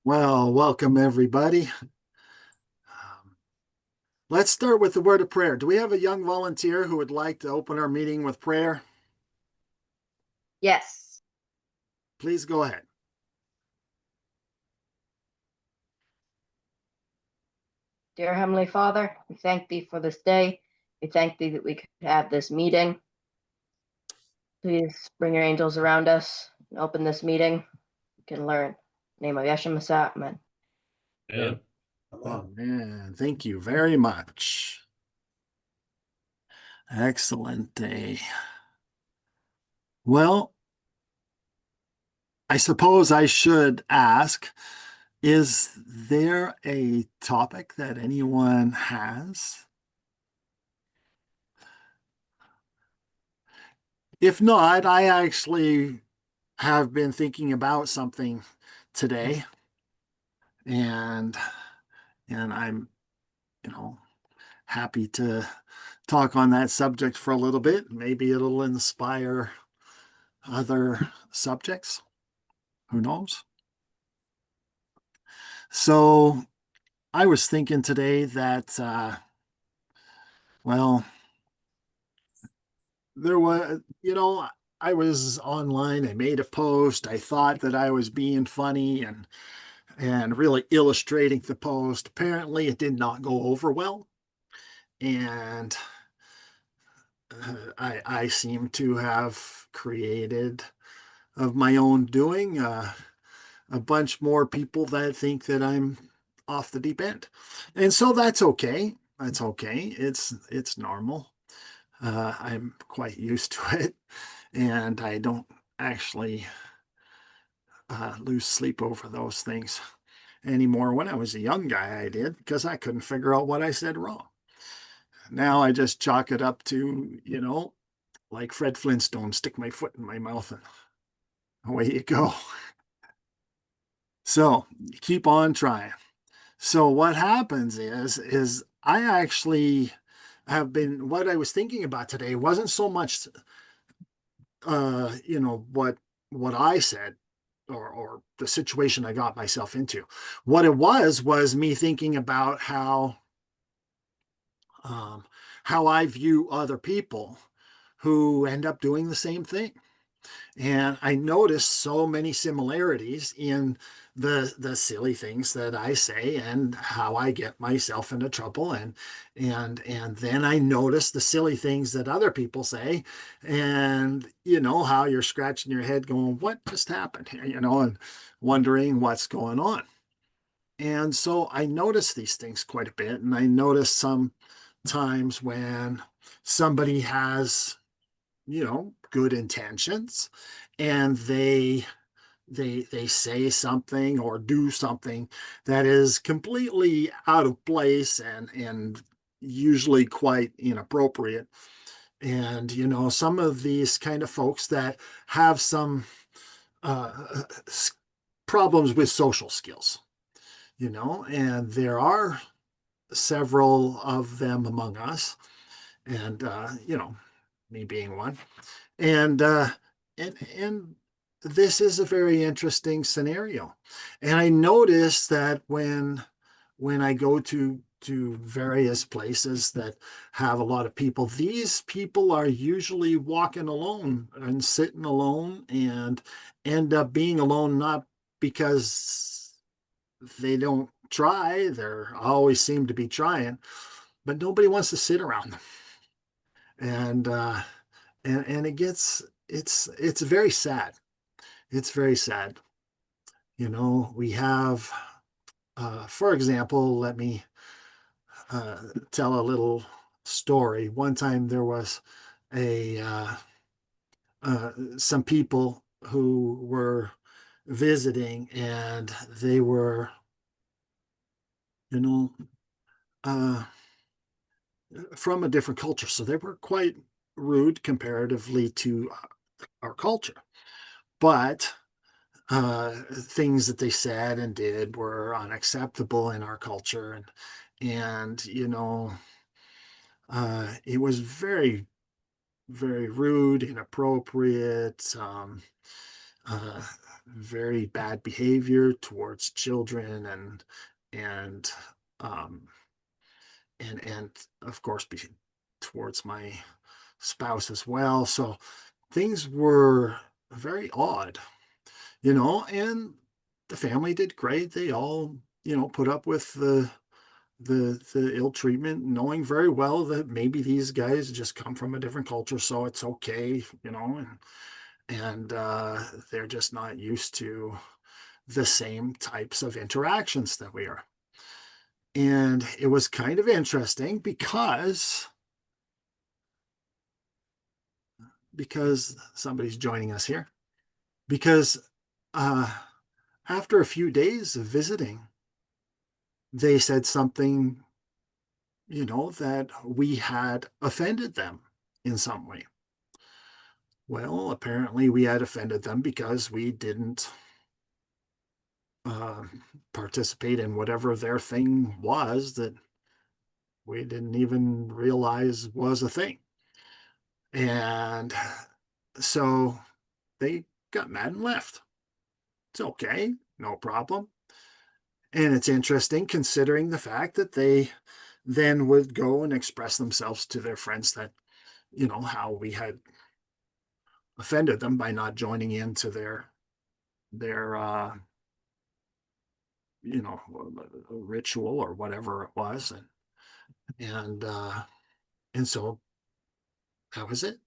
Well, welcome everybody. Um, let's start with the word of prayer. Do we have a young volunteer who would like to open our meeting with prayer? Yes. Please go ahead. Dear Heavenly Father, we thank thee for this day. We thank thee that we could have this meeting. Please bring your angels around us and open this meeting. We can learn. In the name of Yeshua Messiah, amen. Yeah. Oh man, thank you very much. Excellent day. Well, I suppose I should ask, is there a topic that anyone has? If not, I actually have been thinking about something today, and I'm, you know, happy to talk on that subject for a little bit. Maybe it'll inspire other subjects. Who knows? So I was thinking today that, well, there was, I was online. I made a post. I thought that I was being funny and really illustrating the post. Apparently, it did not go over well, and I seem to have created of my own doing a bunch more people that think that I'm off the deep end, and so that's okay. That's okay. It's normal. I'm quite used to it, and I don't actually lose sleep over those things anymore. When I was a young guy, I did because I couldn't figure out what I said wrong. Now I just chalk it up to, like Fred Flintstone, stick my foot in my mouth and away you go. So keep on trying. So what happens is I actually have been, what I was thinking about today wasn't so much what I said, or the situation I got myself into. What it was me thinking about um, how I view other people who end up doing the same thing. And I noticed so many similarities in the silly things that I say and how I get myself into trouble, and then I noticed the silly things that other people say, and how you're scratching your head going, what just happened here, and wondering what's going on. And so I noticed these things quite a bit, and I noticed some times when somebody has good intentions, and they say something or do something that is completely out of place and usually quite inappropriate. And some of these kind of folks that have some uh, problems with social skills, and there are several of them among us, and me being one. And uh and and this is a very interesting scenario. And I notice that when I go to various places that have a lot of people, these people are usually walking alone and sitting alone and end up being alone, not because they don't try, they're always seem to be trying, but nobody wants to sit around them. And it gets it's very sad. It's very sad. We have, for example, let me tell a little story. One time there was a some people who were visiting, and they were, you know, uh, from a different culture, so they were quite rude comparatively to our culture. But things that they said and did were unacceptable in our culture, and it was very, very rude, inappropriate. Uh, very bad behavior towards children and um and of course towards my spouse as well. So things were very odd, and the family did great. They all, put up with the ill treatment, knowing very well that maybe these guys just come from a different culture, so it's okay, and they're just not used to the same types of interactions that we are. And it was kind of interesting because somebody's joining us here. Because uh, after a few days of visiting, they said something, that we had offended them in some way. Well, apparently we had offended them because we didn't uh, participate in whatever their thing was that we didn't even realize was a thing. And so they got mad and left. It's okay, no problem. And it's interesting considering the fact that they then would go and express themselves to their friends that, how we had offended them by not joining into their ritual or whatever it was. And so that was it.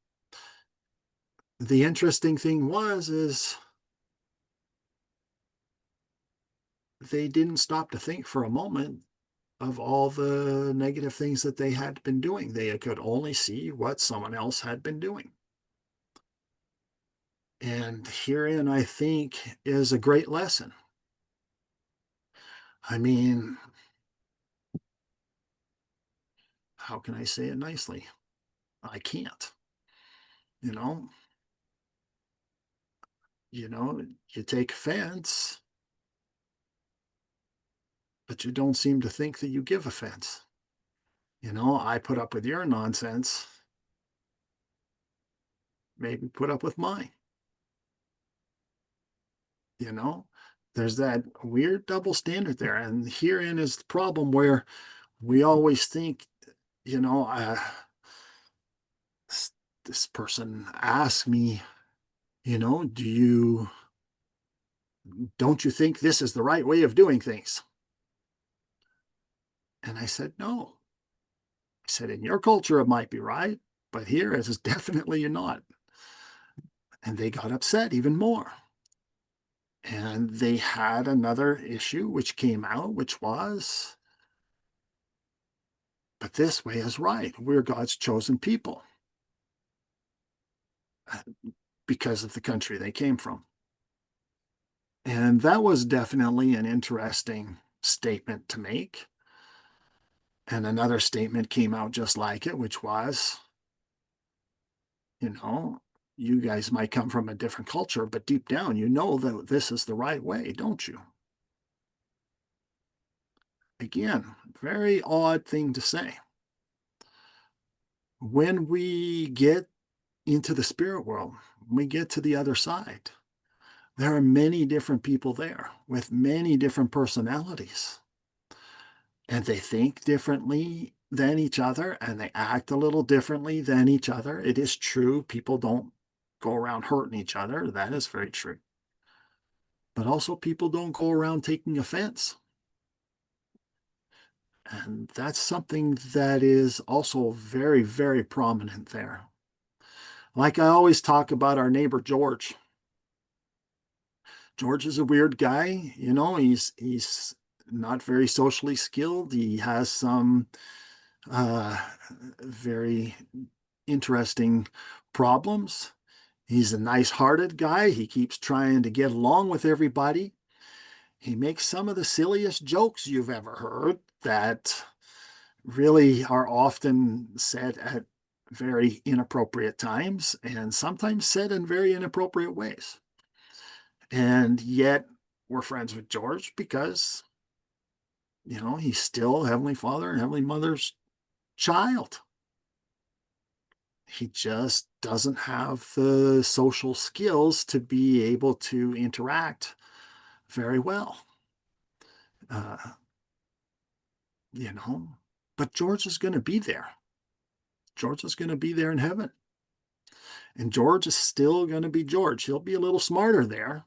The interesting thing is they didn't stop to think for a moment of all the negative things that they had been doing. They could only see what someone else had been doing. And herein, I think, is a great lesson. I mean, how can I say it nicely? I can't, you know, you take offense, but you don't seem to think that you give offense. I put up with your nonsense, maybe put up with mine, you know? There's that weird double standard there. And herein is the problem where we always think, you know, uh, this person asked me, don't you think this is the right way of doing things? And I said, no. I said, in your culture, it might be right, but here it is definitely not. And they got upset even more. And they had another issue which came out, which was, but this way is right. We're God's chosen people because of the country they came from. And that was definitely an interesting statement to make. And another statement came out just like it, which was, you know, you guys might come from a different culture, but deep down, you know that this is the right way, don't you? Again, very odd thing to say. When we get into the spirit world, when we get to the other side, there are many different people there with many different personalities. And they think differently than each other and they act a little differently than each other. It is true, people don't go around hurting each other. That is very true. But also, people don't go around taking offense. And that's something that is also very, very prominent there. Like I always talk about our neighbor George. George is a weird guy, he's not very socially skilled. He has some uh, very interesting problems. He's a nice-hearted guy. He keeps trying to get along with everybody. He makes some of the silliest jokes you've ever heard that really are often said at very inappropriate times and sometimes said in very inappropriate ways. And yet we're friends with George because, he's still Heavenly Father and Heavenly Mother's child. He just doesn't have the social skills to be able to interact very well. Uh, you know, but George is going to be there. George is going to be there in heaven. And George is still going to be George. He'll be a little smarter there,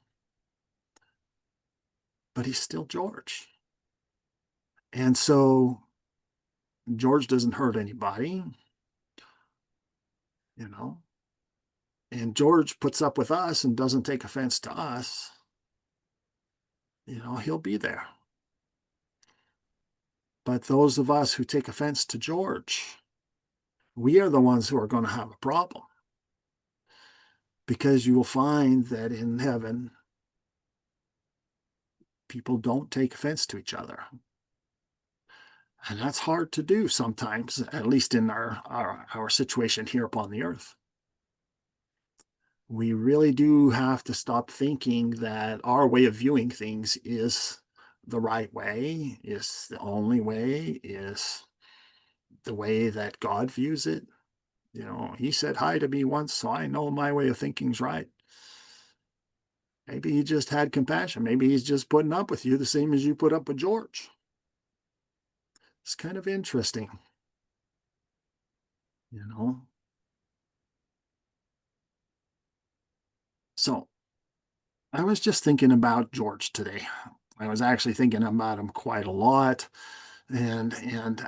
but he's still George. And so George doesn't hurt anybody, you know, and George puts up with us and doesn't take offense to us. He'll be there. But those of us who take offense to George, we are the ones who are going to have a problem, because you will find that in heaven, people don't take offense to each other. And that's hard to do sometimes, at least in our situation here upon the earth. We really do have to stop thinking that our way of viewing things is the right way, is the only way, is the way that God views it. He said hi to me once, so I know my way of thinking's right. Maybe he just had compassion. Maybe he's just putting up with you the same as you put up with George. It's kind of interesting, you know. So I was just thinking about George today. I was actually thinking about him quite a lot. And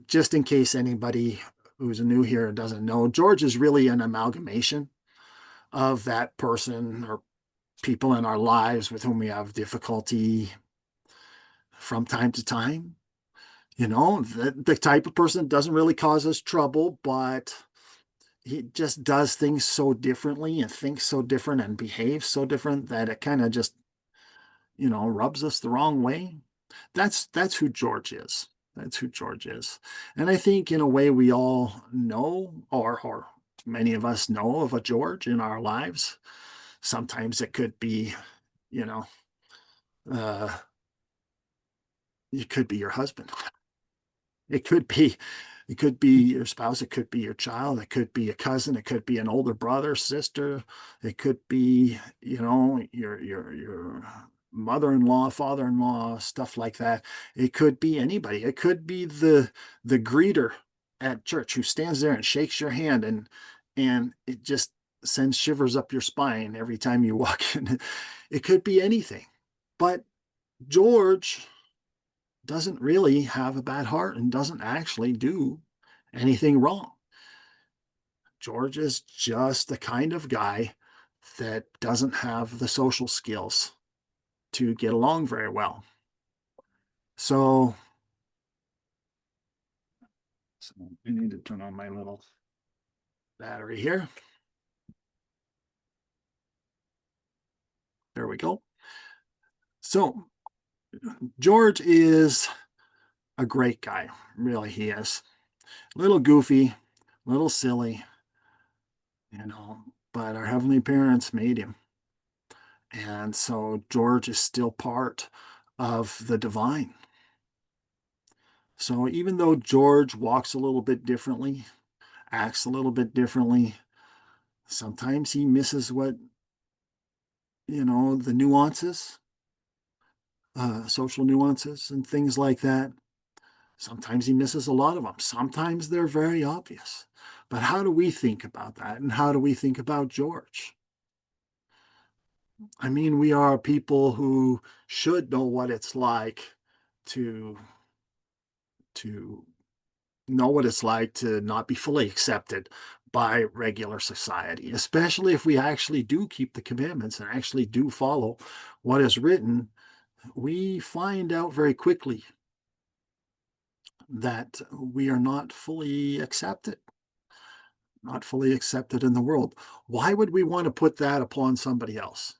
just in case anybody who's new here doesn't know, George is really an amalgamation of that person or people in our lives with whom we have difficulty from time to time. The type of person that doesn't really cause us trouble, but he just does things so differently and thinks so different and behaves so different that it kind of just, rubs us the wrong way. That's who George is. That's who George is. And I think in a way we all know, or many of us know of a George in our lives. Sometimes it could be, you know, uh, it could be your husband. It could be it could be your spouse, it could be your child, it could be a cousin, it could be an older brother, sister, it could be, your mother-in-law, father-in-law, stuff like that. It could be anybody. It could be the greeter at church who stands there and shakes your hand, and it just sends shivers up your spine every time you walk in. It could be anything. But George doesn't really have a bad heart and doesn't actually do anything wrong. George is just the kind of guy that doesn't have the social skills to get along very well. So, so I need to turn on my little battery here. There we go. So, George is a great guy. Really, he is. A little goofy, a little silly, but our heavenly parents made him. And so George is still part of the divine. So even though George walks a little bit differently, acts a little bit differently, sometimes he misses the nuances, social nuances and things like that. Sometimes he misses a lot of them. Sometimes they're very obvious. But how do we think about that? And how do we think about George? I mean, we are people who should know what it's like to to know what it's like to not be fully accepted by regular society, especially if we actually do keep the commandments and actually do follow what is written. We find out very quickly that we are not fully accepted in the world. Why would we want to put that upon somebody else?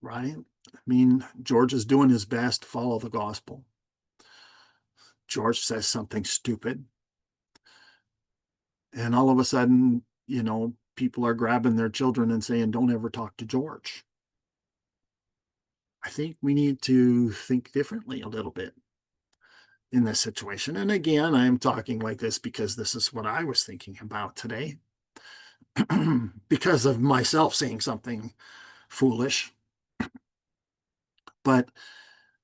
Right? I mean, George is doing his best to follow the gospel. George says something stupid, and all of a sudden, people are grabbing their children and saying, don't ever talk to George. I think we need to think differently a little bit. in this situation. And again, I'm talking like this because this is what I was thinking about today, because of myself saying something foolish. But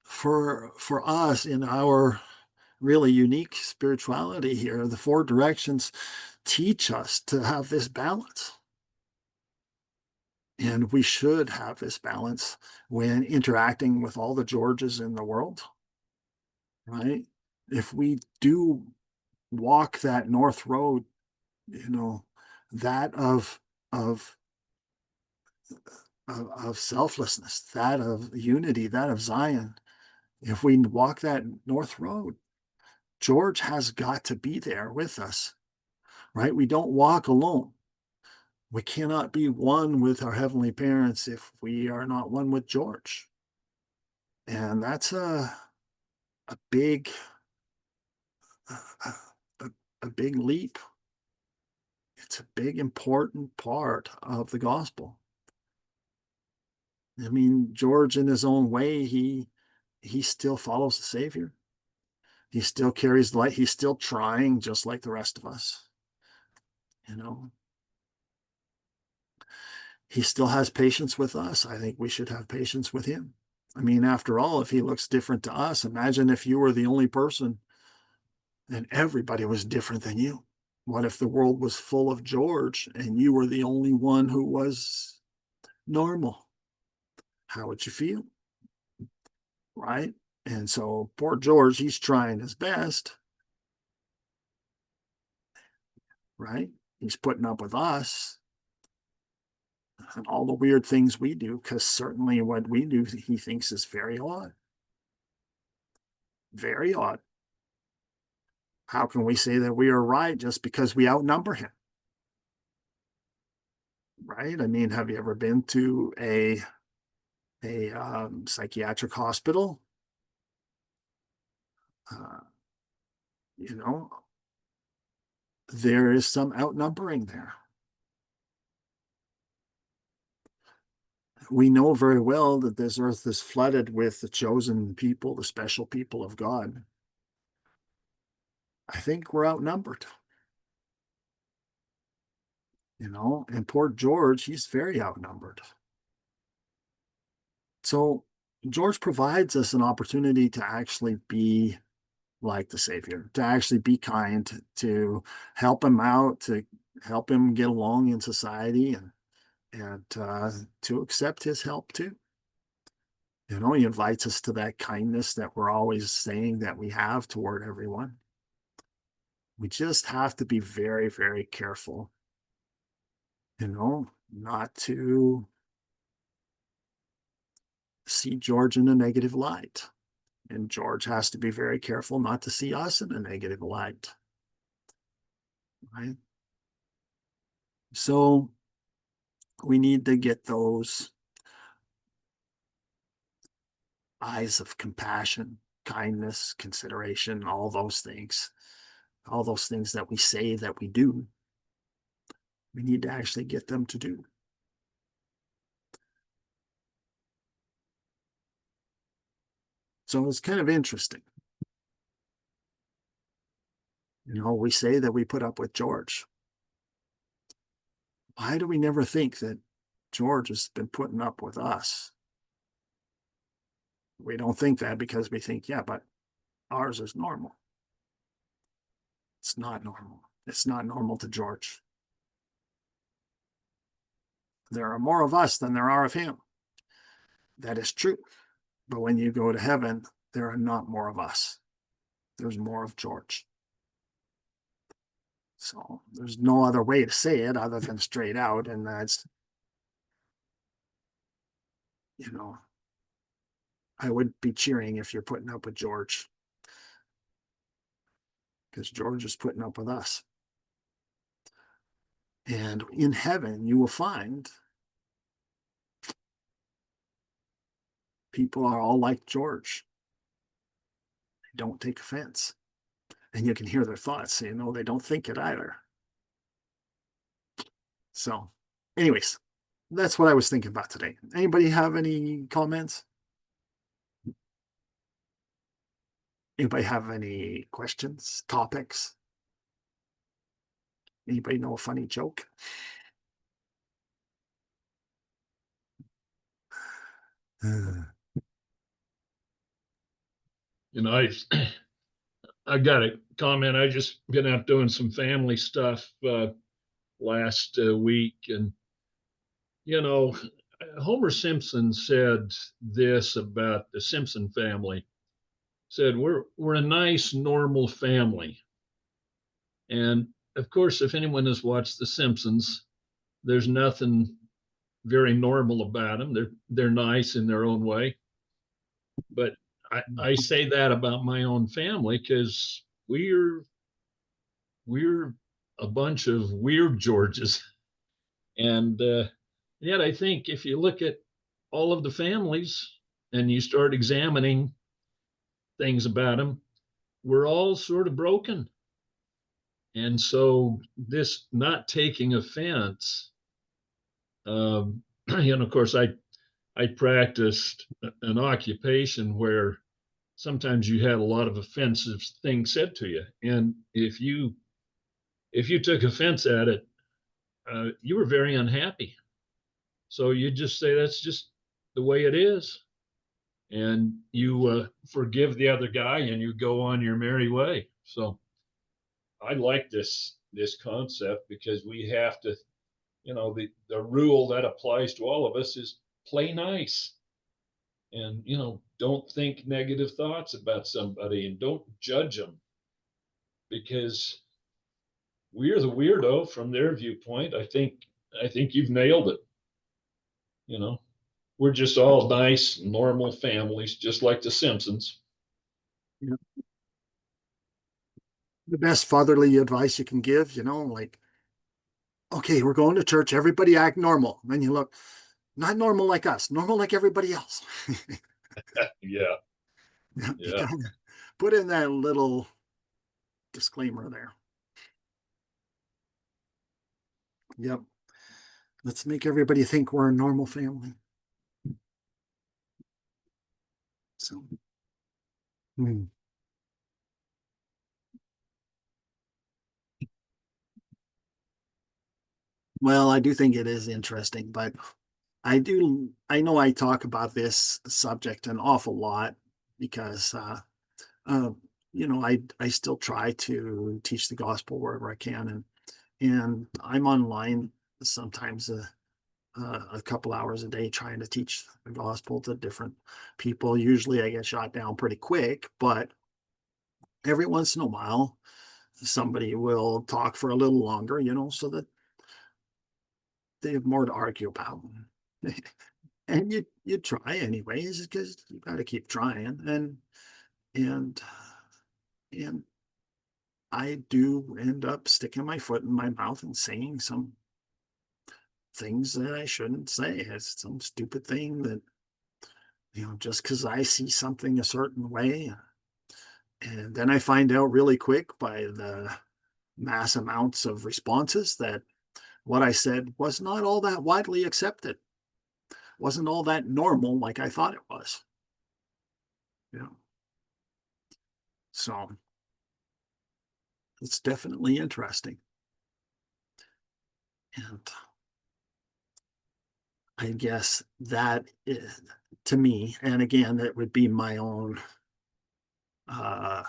for us in our really unique spirituality here, the four directions teach us to have this balance. And we should have this balance when interacting with all the Georges in the world, right? If we do walk that North Road, that of of selflessness, that of unity, that of Zion, if we walk that North Road, George has got to be there with us, right? We don't walk alone. We cannot be one with our heavenly parents if we are not one with George. And that's a big a, a, a big leap. It's a big important part of the gospel. I mean, George in his own way, he still follows the Savior. He still carries the light. He's still trying just like the rest of us. You know, he still has patience with us. I think we should have patience with him. I mean, after all, if he looks different to us, imagine if you were the only person and everybody was different than you. What if the world was full of George and you were the only one who was normal? How would you feel? Right? And so poor George, he's trying his best, right? He's putting up with us and all the weird things we do, because certainly what we do, he thinks is very odd. Very odd. How can we say that we are right just because we outnumber him? Right? I mean, have you ever been to a psychiatric hospital? Uh, you know, there is some outnumbering there. We know very well that this earth is flooded with the chosen people, the special people of God. I think we're outnumbered. And poor George, he's very outnumbered. So George provides us an opportunity to actually be like the Savior, to actually be kind, to help him out, to help him get along in society, and to accept his help too. He invites us to that kindness that we're always saying that we have toward everyone. We just have to be very, very careful, not to see George in a negative light. And George has to be very careful not to see us in a negative light. Right? So we need to get those eyes of compassion, kindness, consideration, all those things that we say that we do. We need to actually get them to do. So it's kind of interesting. We say that we put up with George. Why do we never think that George has been putting up with us? We don't think that because we think, yeah, but ours is normal. It's not normal. It's not normal to George. There are more of us than there are of him. That is true. But when you go to heaven, there are not more of us. There's more of George. So there's no other way to say it other than straight out. And that's, I would be cheering if you're putting up with George, because George is putting up with us. And in heaven, you will find people are all like George. They don't take offense. And you can hear their thoughts. They don't think it either. So, anyways, that's what I was thinking about today. Anybody have any comments? Anybody have any questions, topics? Anybody know a funny joke? You know, I got a comment. I just been out doing some family stuff last week, and you know, Homer Simpson said this about the Simpson family. Said we're a nice, normal family, and of course, if anyone has watched The Simpsons, there's nothing very normal about them. They're nice in their own way, but I say that about my own family because we're a bunch of weird Georges. And yet, I think if you look at all of the families and you start examining things about them, we're all sort of broken. And so, this not taking offense, of course, I practiced an occupation where sometimes you had a lot of offensive things said to you, and if you took offense at it, you were very unhappy. So you just say that's just the way it is, and you forgive the other guy, and you go on your merry way. So I like this concept because we have to, the rule that applies to all of us is play nice, and don't think negative thoughts about somebody, and don't judge them because we're the weirdo from their viewpoint. I think you've nailed it. We're just all nice, normal families, just like the Simpsons. Yeah. The best fatherly advice you can give, like, okay, we're going to church, everybody act normal. Then you look, not normal like us, normal like everybody else. Yeah, You yeah. gotta put in that little disclaimer there. Yep. Let's make everybody think we're a normal family. So, hmm. Well, I do think it is interesting, but I know I talk about this subject an awful lot because, uh, I still try to teach the gospel wherever I can. And I'm online sometimes a couple hours a day trying to teach the gospel to different people. Usually I get shot down pretty quick, but every once in a while, somebody will talk for a little longer, so that they have more to argue about. And you try anyways because you got to keep trying. And and I do end up sticking my foot in my mouth and saying some things that I shouldn't say. It's some stupid thing that, just because I see something a certain way. And then I find out really quick by the mass amounts of responses that what I said was not all that widely accepted, wasn't all that normal like I thought it was. So it's definitely interesting. And I guess that is, to me, and again, that would be my own uh,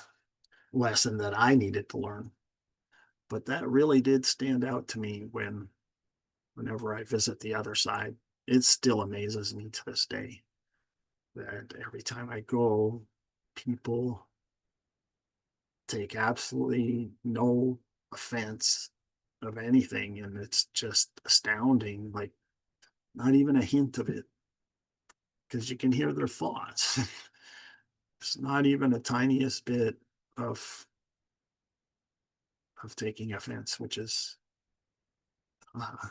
lesson that I needed to learn. But that really did stand out to me whenever I visit the other side. It still amazes me to this day that every time I go, people take absolutely no offense of anything. And it's just astounding, like not even a hint of it, because you can hear their thoughts. It's not even a tiniest bit of taking offense, which is uh,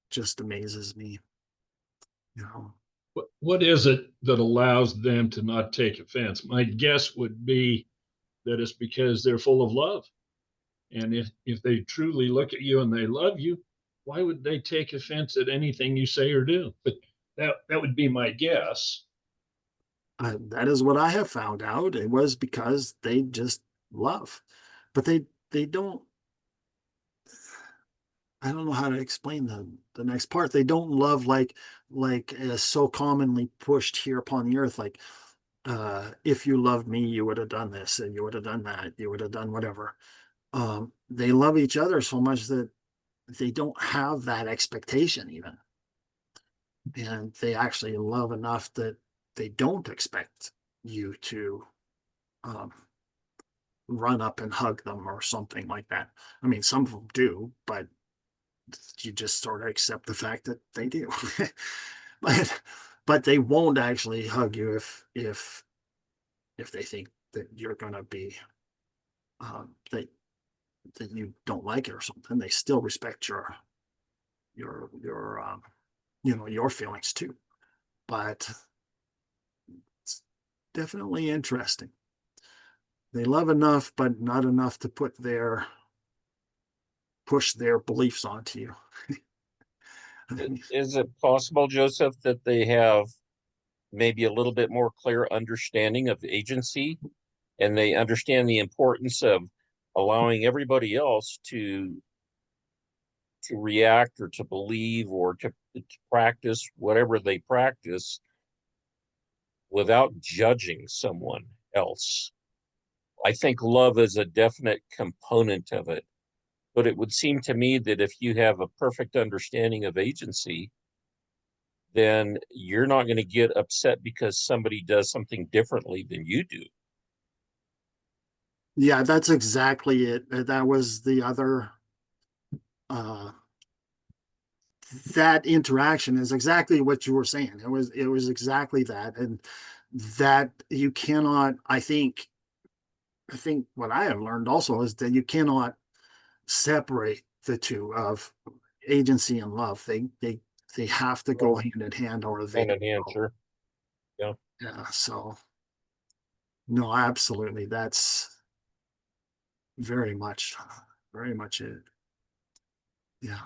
just amazes me. What is it that allows them to not take offense? My guess would be that it's because they're full of love. And if they truly look at you and they love you, why would they take offense at anything you say or do? But that would be my guess. That is what I have found out. It was because they just love, but they don't. I don't know how to explain the next part. They don't love like is so commonly pushed here upon the earth. Like, if you loved me, you would have done this, and you would have done that, you would have done whatever. They love each other so much that they don't have that expectation even, and they actually love enough that they don't expect you to um, run up and hug them or something like that. I mean, some of them do, but you just sort of accept the fact that they do. but but they won't actually hug you if they think that you're going to be that you don't like it or something. They still respect your your feelings too. But it's definitely interesting. They love enough, but not enough to push their beliefs onto you. Is it possible, Joseph, that they have maybe a little bit more clear understanding of agency, and they understand the importance of allowing everybody else to react or to believe or to practice whatever they practice without judging someone else? I think love is a definite component of it, but it would seem to me that if you have a perfect understanding of agency, then you're not going to get upset because somebody does something differently than you do. Yeah, that's exactly it. That was the other uh that interaction is exactly what you were saying. It was exactly that. And that you cannot, I think what I have learned also is that you cannot separate the two of agency and love. They have to go hand in hand or they And an don't go. answer. Yeah. Yeah, so no, absolutely. That's very much it. Yeah.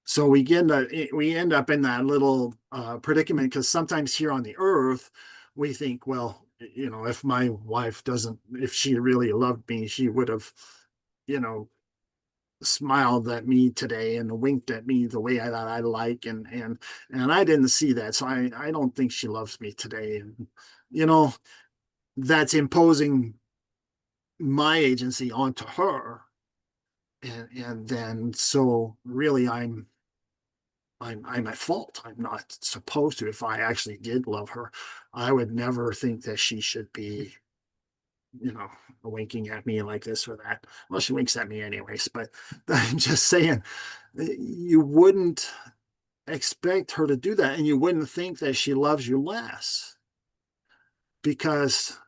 So we end up in that little predicament because sometimes here on the earth we think, well, if my wife doesn't, if she really loved me, she would have, you know, smiled at me today and winked at me the way that I like, and I didn't see that, so I don't think she loves me today, and you know that's imposing my agency onto her, and then so really I'm at fault. I'm not supposed to. If I actually did love her, I would never think that she should be, winking at me like this or that. Well, she winks at me anyways, but I'm just saying, you wouldn't expect her to do that, and you wouldn't think that she loves you less, because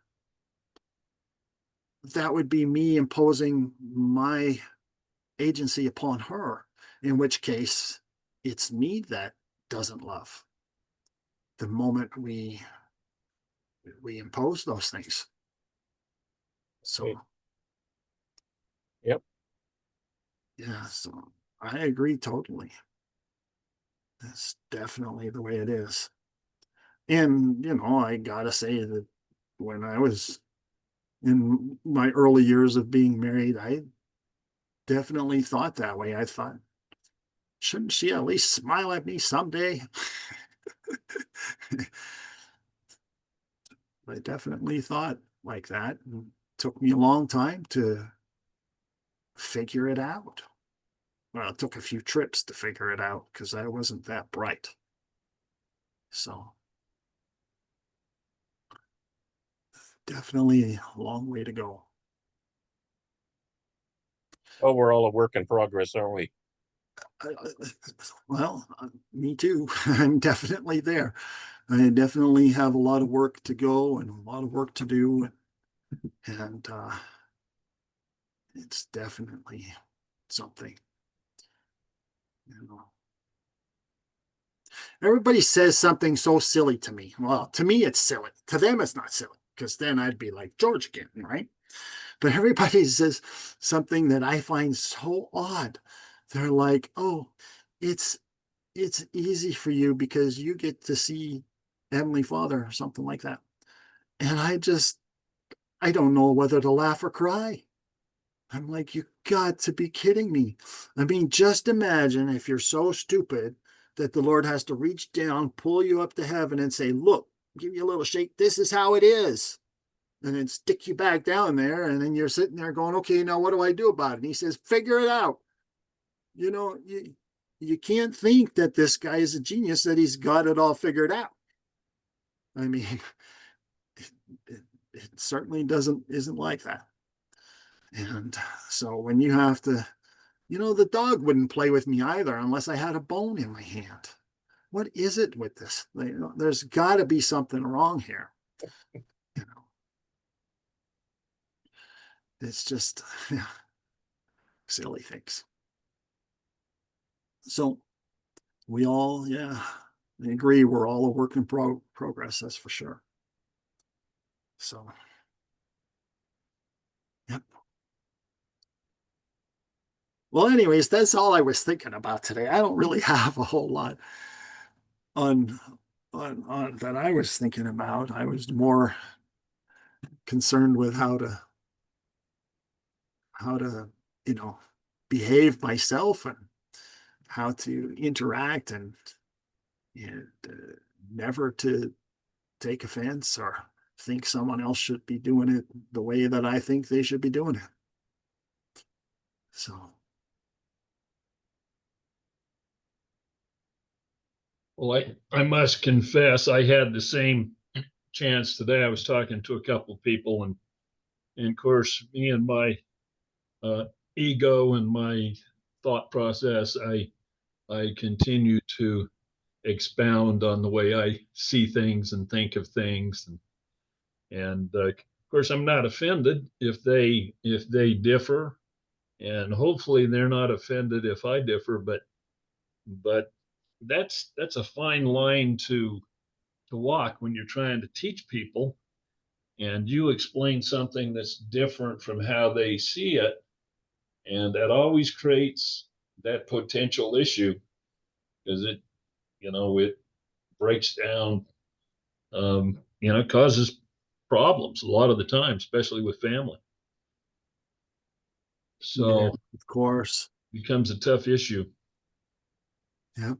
that would be me imposing my agency upon her, in which case it's me that doesn't love the moment we impose those things. So Yep. yeah, so I agree totally. That's definitely the way it is. And I gotta say that when I was in my early years of being married, I definitely thought that way. I thought, shouldn't she at least smile at me someday? I definitely thought like that. And it took me a long time to figure it out. Well, it took a few trips to figure it out because I wasn't that bright. So definitely a long way to go. Oh, we're all a work in progress, aren't we? Well, me too. I'm definitely there. I definitely have a lot of work to go and a lot of work to do. And it's definitely something, you know. Everybody says something so silly to me. Well, to me, it's silly. To them, it's not silly because then I'd be like George again, right? But everybody says something that I find so odd. They're like, "Oh, it's easy for you because you get to see Heavenly Father, or something like that. And I don't know whether to laugh or cry. I'm like, you got to be kidding me. I mean, just imagine if you're so stupid that the Lord has to reach down, pull you up to heaven and say, look, give you a little shake. This is how it is. And then stick you back down there. And then you're sitting there going, okay, now what do I do about it? And he says, figure it out. You know, you can't think that this guy is a genius, that he's got it all figured out. I mean, it certainly isn't like that. And so when you have to, the dog wouldn't play with me either unless I had a bone in my hand. What is it with this? There's got to be something wrong here. It's just silly things. So we all, I agree, we're all a work in progress, that's for sure. So, yep. Well, anyways, that's all I was thinking about today. I don't really have a whole lot on that I was thinking about. I was more concerned with how to behave myself and how to interact and never to take offense or think someone else should be doing it the way that I think they should be doing it. So. Well, I must confess, I had the same chance today. I was talking to a couple of people, and of course, me and my ego and my thought process, I continue to expound on the way I see things and think of things, and of course, I'm not offended if they differ, and hopefully they're not offended if I differ, but that's a fine line to walk when you're trying to teach people and you explain something that's different from how they see it, and that always creates that potential issue because it breaks down, causes problems a lot of the time, especially with family. So yeah, of course, it becomes a tough issue. Yeah.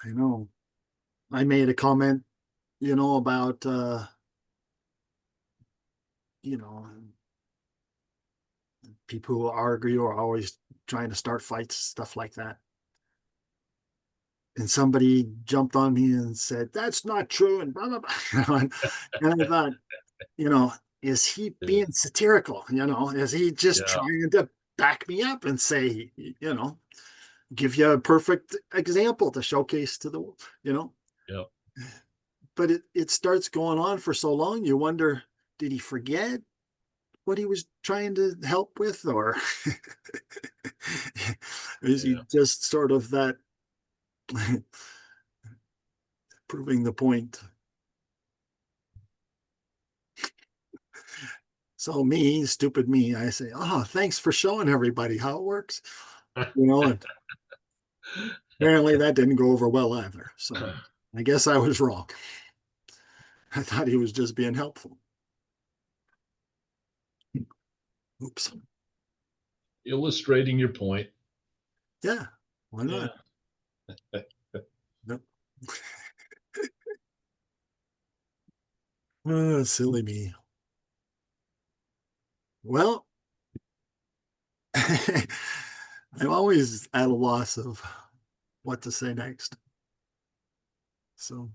I know. I made a comment, about people who argue or always trying to start fights, stuff like that. And somebody jumped on me and said, that's not true, and blah, blah, blah. And I thought, is he being satirical? Is he just trying to back me up and say, give you a perfect example to showcase to the, Yeah. But it starts going on for so long, you wonder, did he forget what he was trying to help with, or is he just sort of that proving the point? So me, stupid me, I say, oh, thanks for showing everybody how it works. And apparently that didn't go over well either. So I guess I was wrong. I thought he was just being helpful. Oops. Illustrating your point. Yeah, why not? Nope. Oh, silly me. Well, I'm always at a loss of what to say next. So,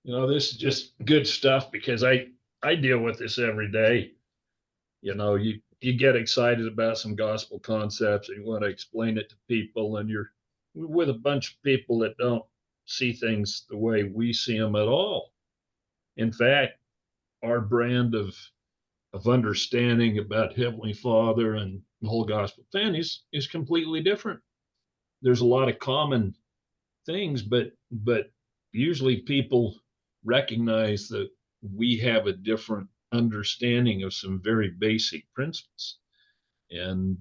this is just good stuff because I deal with this every day. You get excited about some gospel concepts and you want to explain it to people, and you're with a bunch of people that don't see things the way we see them at all. In fact, our brand of understanding about Heavenly Father and the whole gospel thing is completely different. There's a lot of common things, but usually people recognize that we have a different understanding of some very basic principles. And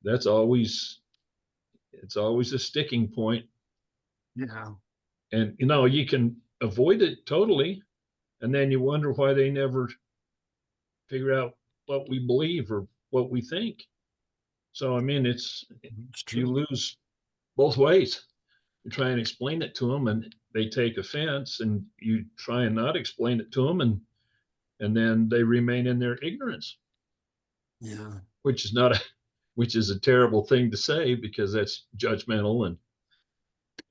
that's always, it's always a sticking point. Yeah. And, you know, you can avoid it totally. And then you wonder why they never figure out what we believe or what we think. So, I mean, It's you true. lose both ways. You try and explain it to them and they take offense, and you try and not explain it to them, and then they remain in their ignorance, Yeah. which is not a, which is a terrible thing to say because that's judgmental, and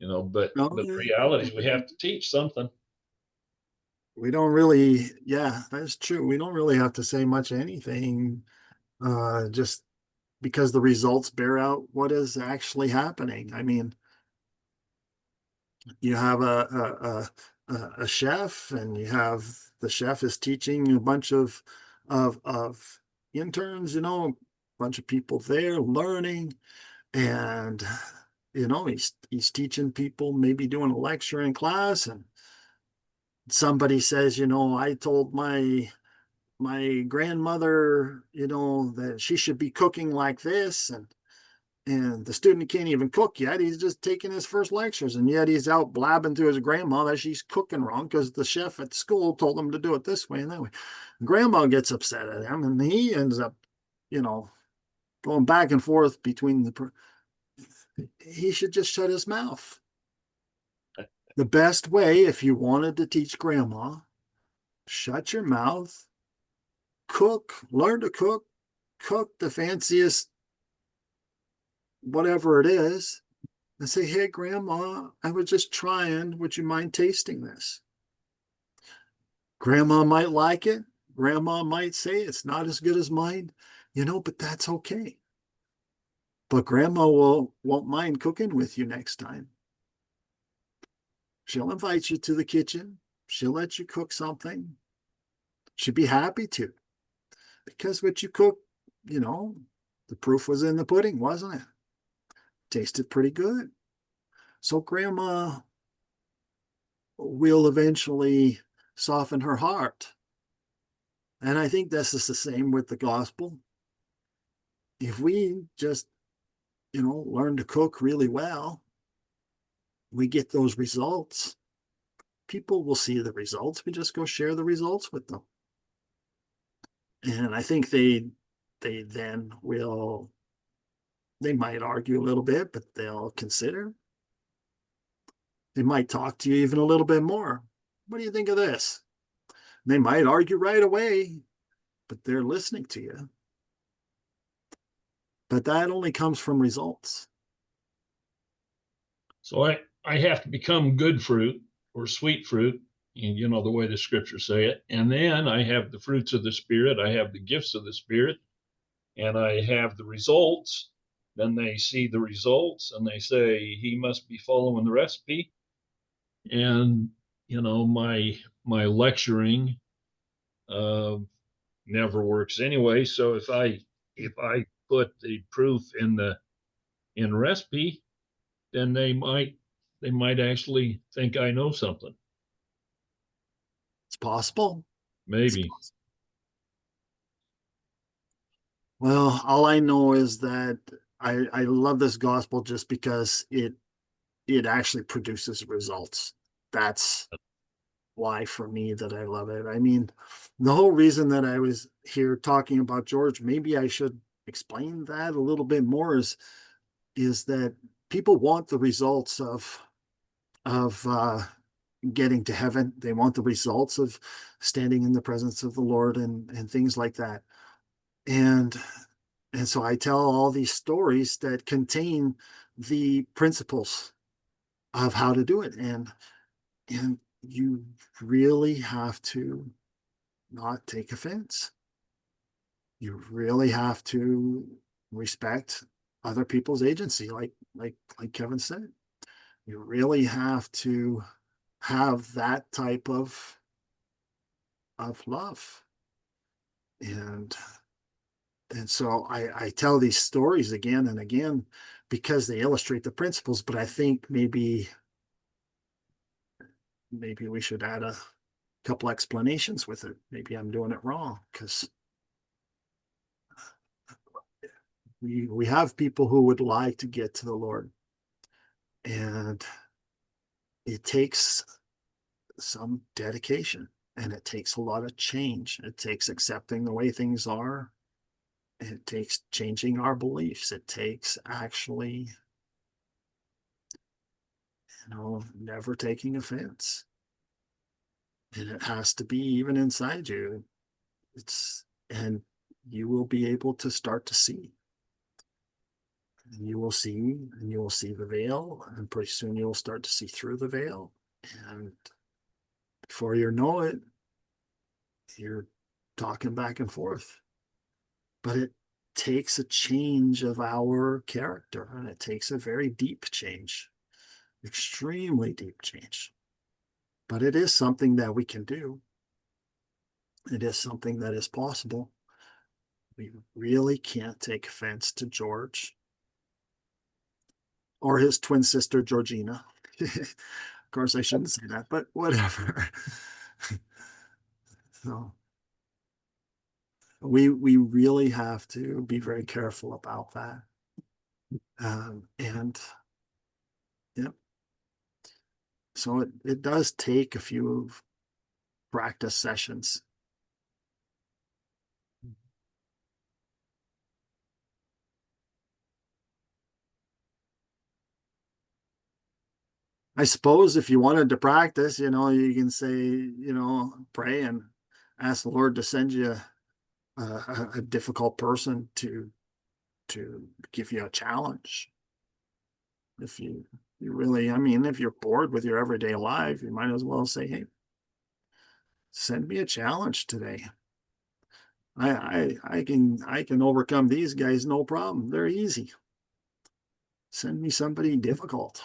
you know, but No, the reality is we have to teach something. we don't really, yeah, that's true. We don't really have to say much anything, just because the results bear out what is actually happening. I mean, you have a chef, and you have the chef is teaching a bunch of interns, you know, a bunch of people there learning, and he's teaching people, maybe doing a lecture in class, and somebody says, I told my grandmother, that she should be cooking like this, and the student can't even cook yet. He's just taking his first lectures, and yet he's out blabbing to his grandma that she's cooking wrong because the chef at school told him to do it this way and that way. Grandma gets upset at him, and he ends up, going back and forth between he should just shut his mouth. The best way, if you wanted to teach grandma, shut your mouth, cook, learn to cook the fanciest whatever it is, and say, hey, grandma, I was just trying. Would you mind tasting this? Grandma might like it. Grandma might say it's not as good as mine, but that's okay. But grandma won't mind cooking with you next time. She'll invite you to the kitchen. She'll let you cook something. She'd be happy to. Because what you cook, the proof was in the pudding, wasn't it? Tasted pretty good. So grandma will eventually soften her heart. And I think this is the same with the gospel. If we just, learn to cook really well, we get those results. People will see the results. We just go share the results with them. And I think they then will, they might argue a little bit, but they'll consider. They might talk to you even a little bit more. What do you think of this? They might argue right away, but they're listening to you. But that only comes from results. So I have to become good fruit or sweet fruit, and you know the way the scriptures say it. And then I have the fruits of the spirit, I have the gifts of the spirit, and I have the results. Then they see the results and they say he must be following the recipe. And my lecturing never works anyway. So if I put the proof in recipe, then they might actually think I know something. It's possible. Maybe. Well, all I know is that I love this gospel just because it actually produces results. That's why for me that I love it. I mean, the whole reason that I was here talking about George, maybe I should explain that a little bit more, is that people want the results of getting to heaven. They want the results of standing in the presence of the Lord and things like that. And so I tell all these stories that contain the principles of how to do it. And you really have to not take offense. You really have to respect other people's agency, like Kevin said. You really have to have that type of love. And so I tell these stories again and again because they illustrate the principles, but I think maybe we should add a couple explanations with it. Maybe I'm doing it wrong because We have people who would like to get to the Lord, and it takes some dedication, and it takes a lot of change. It takes accepting the way things are. It takes changing our beliefs. It takes actually, never taking offense. And it has to be even inside you. And you will be able to start to see. And you will see the veil, and pretty soon you'll start to see through the veil. And before you know it, you're talking back and forth. But it takes a change of our character, and it takes a very deep change, extremely deep change. But it is something that we can do. It is something that is possible. We really can't take offense to George or his twin sister, Georgina. Of course, I shouldn't say that, but whatever. So we really have to be very careful about that. And yep. So it does take a few practice sessions. I suppose if you wanted to practice, you can say, pray and ask the Lord to send you a difficult person to give you a challenge. If you really, if you're bored with your everyday life, you might as well say, hey, send me a challenge today. I can overcome these guys, no problem. They're easy. Send me somebody difficult.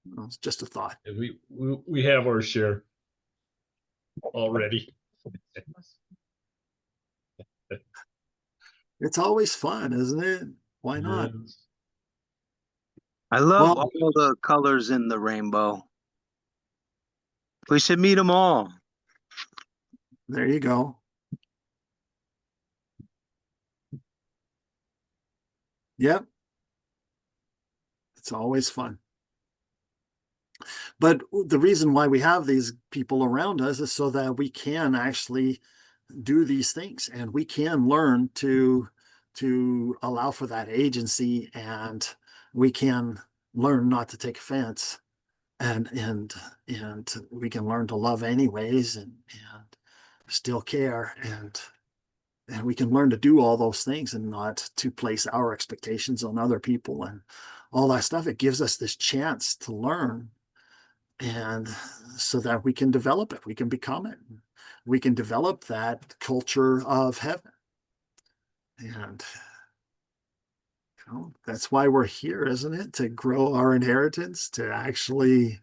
Well, it's just a thought. We have our share already. It's always fun, isn't it? Why not? Yes. I love Well- all the colors in the rainbow. We should meet them all. There you go. Yep. It's always fun. But the reason why we have these people around us is so that we can actually do these things, and we can learn to allow for that agency, and we can learn not to take offense, and we can learn to love anyways, and still care, and we can learn to do all those things and not to place our expectations on other people and all that stuff. It gives us this chance to learn, and so that we can develop it, we can become it, we can develop that culture of heaven. And that's why we're here, isn't it? To grow our inheritance, to actually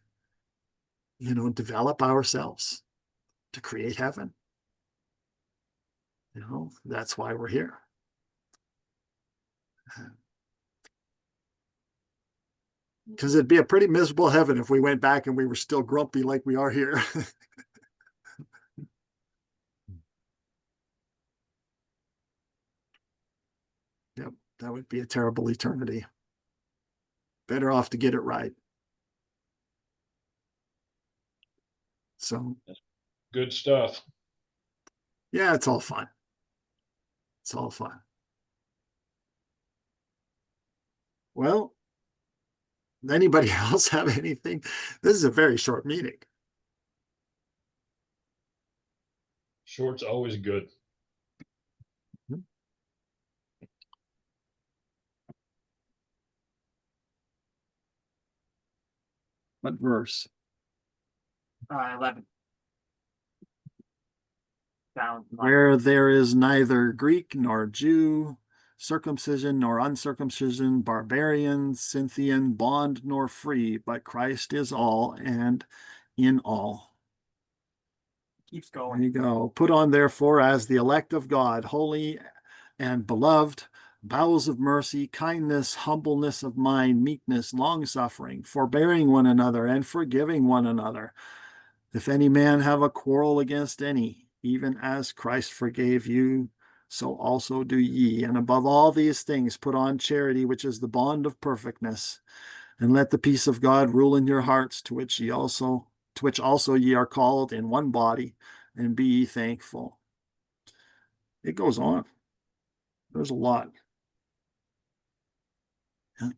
develop ourselves, to create heaven. That's why we're here. Because it'd be a pretty miserable heaven if we went back and we were still grumpy like we are here. Yep, that would be a terrible eternity. Better off to get it right. So, Good stuff. yeah, it's all fun. It's all fun. Well, anybody else have anything? This is a very short meeting. Short's always good. What verse? 11. Down. Where there is neither Greek nor Jew, circumcision nor uncircumcision, barbarian, Scythian, bond nor free, but Christ is all and in all. Keeps There going. you go. Put on, therefore, as the elect of God, holy and beloved, bowels of mercy, kindness, humbleness of mind, meekness, long-suffering, forbearing one another, and forgiving one another. If any man have a quarrel against any, even as Christ forgave you, so also do ye. And above all these things, put on charity, which is the bond of perfectness. And let the peace of God rule in your hearts, to which also ye are called in one body, and be ye thankful. It goes on. There's a lot. Yeah.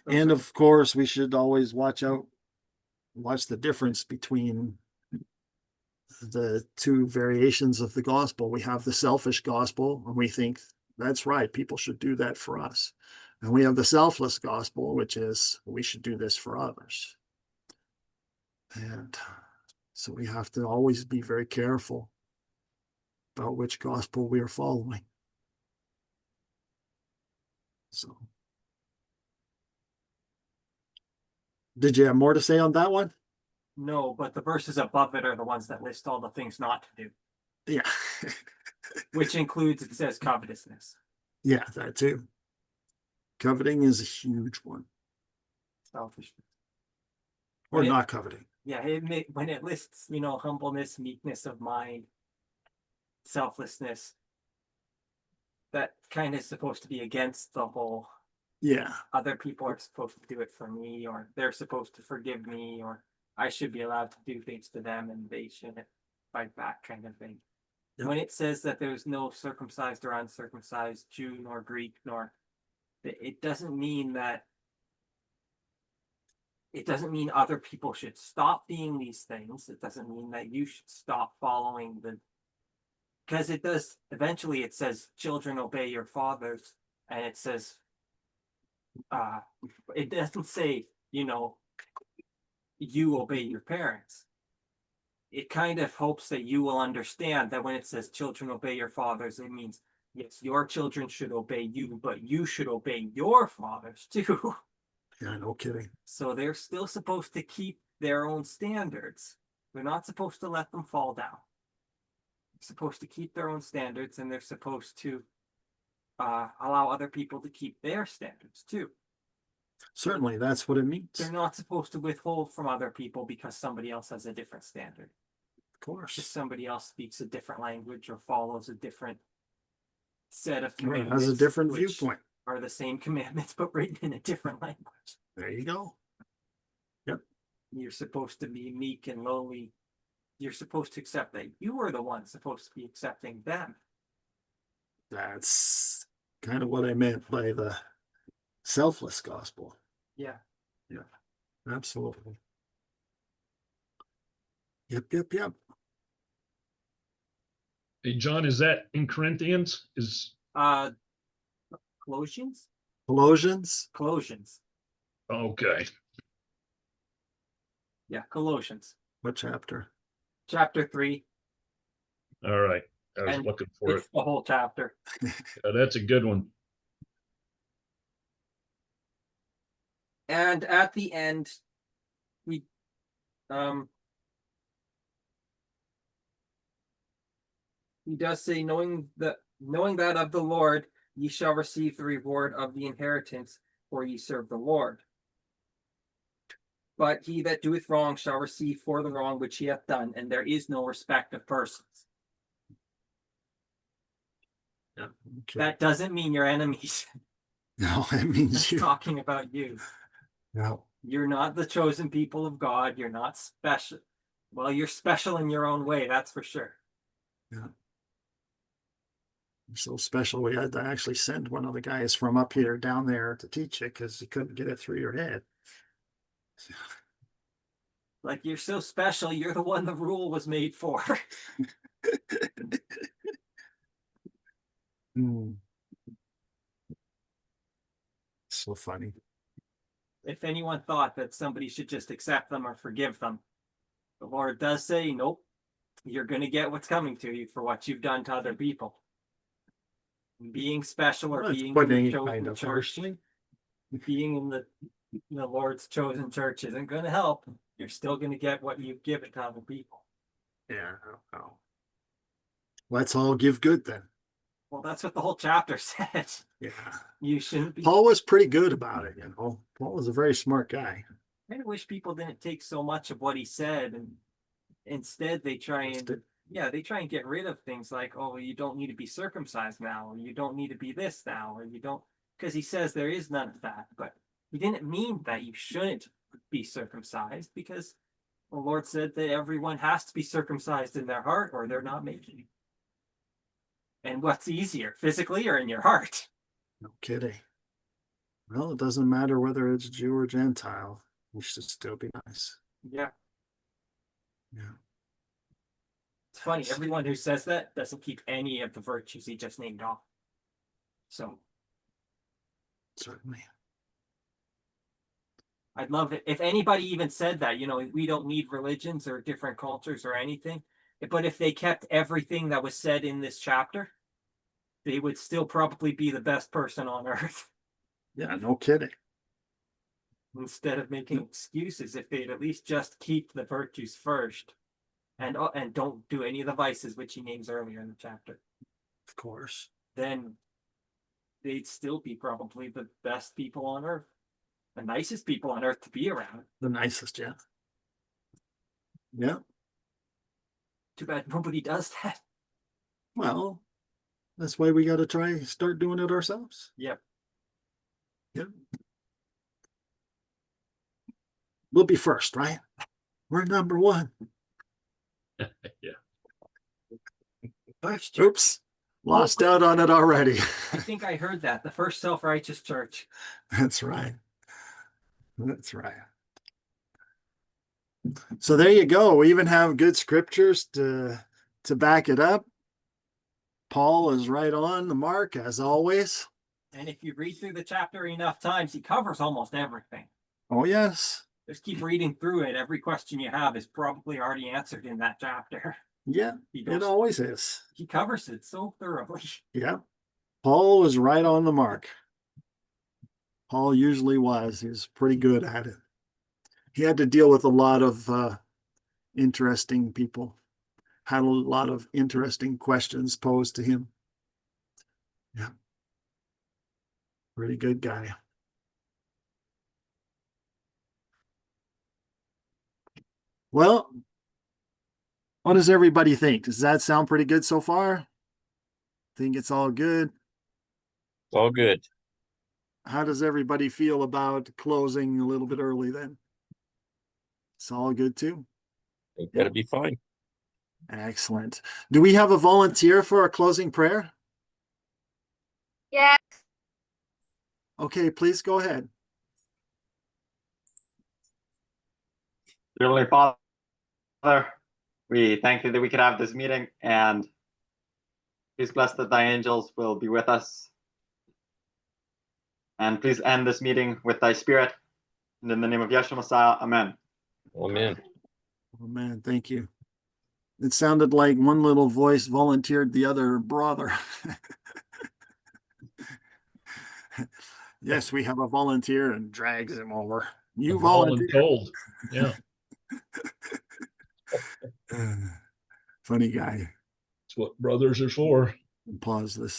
And of course, we should always watch the difference between the two variations of the gospel. We have the selfish gospel, and we think that's right, people should do that for us. And we have the selfless gospel, which is we should do this for others. And so we have to always be very careful about which gospel we are following. So, did you have more to say on that one? No, but the verses above it are the ones that list all the things not to do, Yeah. which includes, it says covetousness. Yeah, that too. Coveting is a huge one. Selfishness. Or When it- not coveting. Yeah, when it lists, humbleness, meekness of mind, selflessness, that kind of supposed to be against the whole Yeah. other people are supposed to do it for me, or they're supposed to forgive me, or I should be allowed to do things to them and they shouldn't fight back, kind of thing. Yep. When it says that there's no circumcised or uncircumcised Jew nor Greek, it doesn't mean that. It doesn't mean other people should stop being these things. It doesn't mean that you should stop following because it does, eventually it says, children obey your fathers, and it says, it doesn't say, you obey your parents. It kind of hopes that you will understand that when it says children obey your fathers, it means, yes, your children should obey you, but you should obey your fathers too. Yeah, no kidding. So they're still supposed to keep their own standards. They're not supposed to let them fall down. They're supposed to keep their own standards, and they're supposed to allow other people to keep their standards too. Certainly, that's what it means. They're not supposed to withhold from other people because somebody else has a different standard. Of course. Just somebody else speaks a different language or follows a different set of Or commandments. has a different which viewpoint. Are the same commandments but written in a different language. There you go. You're supposed to be meek and lowly. You're supposed to accept that you are the one supposed to be accepting them. That's kind of what I meant by the selfless gospel. Yeah. Absolutely. Yep. Hey, John, is that in Corinthians? Colossians? Colossians. Colossians. Okay. Yeah, Colossians. What chapter? Chapter 3. All right. I was And looking for it. It's the whole chapter. That's a good one. And at the end, he does say, knowing that of the Lord ye shall receive the reward of the inheritance, for ye serve the Lord. But he that doeth wrong shall receive for the wrong which he hath done, and there is no respect of persons. Yeah. Okay. That doesn't mean your enemies. No, it means It's you. talking about you. No. You're not the chosen people of God. You're not special. Well, you're special in your own way, that's for sure. So special, we had to actually send one of the guys from up here down there to teach it because he couldn't get it through your head. Like, you're so special, you're the one the rule was made for. Hmm. So funny. If anyone thought that somebody should just accept them or forgive them, the Lord does say, nope, you're going to get what's coming to you for what you've done to other people. Being special or Well, it's being in putting the it kind chosen of church, harshly. being in the Lord's chosen church isn't going to help. You're still going to get what you've given to other people. Yeah. Oh. Let's all give good then. Well, that's what the whole chapter says. Yeah. You shouldn't be. Paul was pretty good about it. Paul was a very smart guy. I wish people didn't take so much of what he said and Instead, they try and they try and get rid of things like, oh, you don't need to be circumcised now, or you don't need to be this now, or you don't, because he says there is none of that. But he didn't mean that you shouldn't be circumcised, because the Lord said that everyone has to be circumcised in their heart or they're not making it. And what's easier, physically or in your heart? No kidding. Well, it doesn't matter whether it's Jew or Gentile. You should still be nice. Yeah. Yeah. It's funny, everyone who says that doesn't keep any of the virtues he just named off. So Certainly. I'd love it if anybody even said that, we don't need religions or different cultures or anything. But if they kept everything that was said in this chapter, they would still probably be the best person on earth. Yeah, no kidding. Instead of making excuses, if they'd at least just keep the virtues first and don't do any of the vices which he names earlier in the chapter, Of course. then they'd still be probably the best people on earth, the nicest people on earth to be around. The nicest, yeah. Yeah. Too bad nobody does that. Well, that's why we got to start doing it ourselves. Yep. Yep. We'll be first, right? We're number one. First, Oops. Lost out on it already. I think I heard that. The first self-righteous church. That's right. That's right. So there you go. We even have good scriptures to back it up. Paul is right on the mark as always. And if you read through the chapter enough times, he covers almost everything. Oh yes. Just keep reading through it. Every question you have is probably already answered in that chapter. Yeah, He it goes, always is. he covers it so thoroughly. Yeah. Paul was right on the mark. Paul usually was. He was pretty good at it. He had to deal with a lot of interesting people, had a lot of interesting questions posed to him. Yeah. Pretty good guy. Well, what does everybody think? Does that sound pretty good so far? Think it's all good? It's all good. How does everybody feel about closing a little bit early then? It's all good too? I think that'll be fine. Excellent. Do we have a volunteer for our closing prayer? Yes. Okay, please go ahead. Dear Heavenly Father, we thank you that we could have this meeting, and please bless that thy angels will be with us. And please end this meeting with thy spirit. And in the name of Yeshua Messiah, amen. Amen. Oh man, thank you. It sounded like one little voice volunteered the other brother. Yes, we have a volunteer, and drags him over. You volunteer. Voluntold. Yeah, Funny guy. that's what brothers are for. Pause this.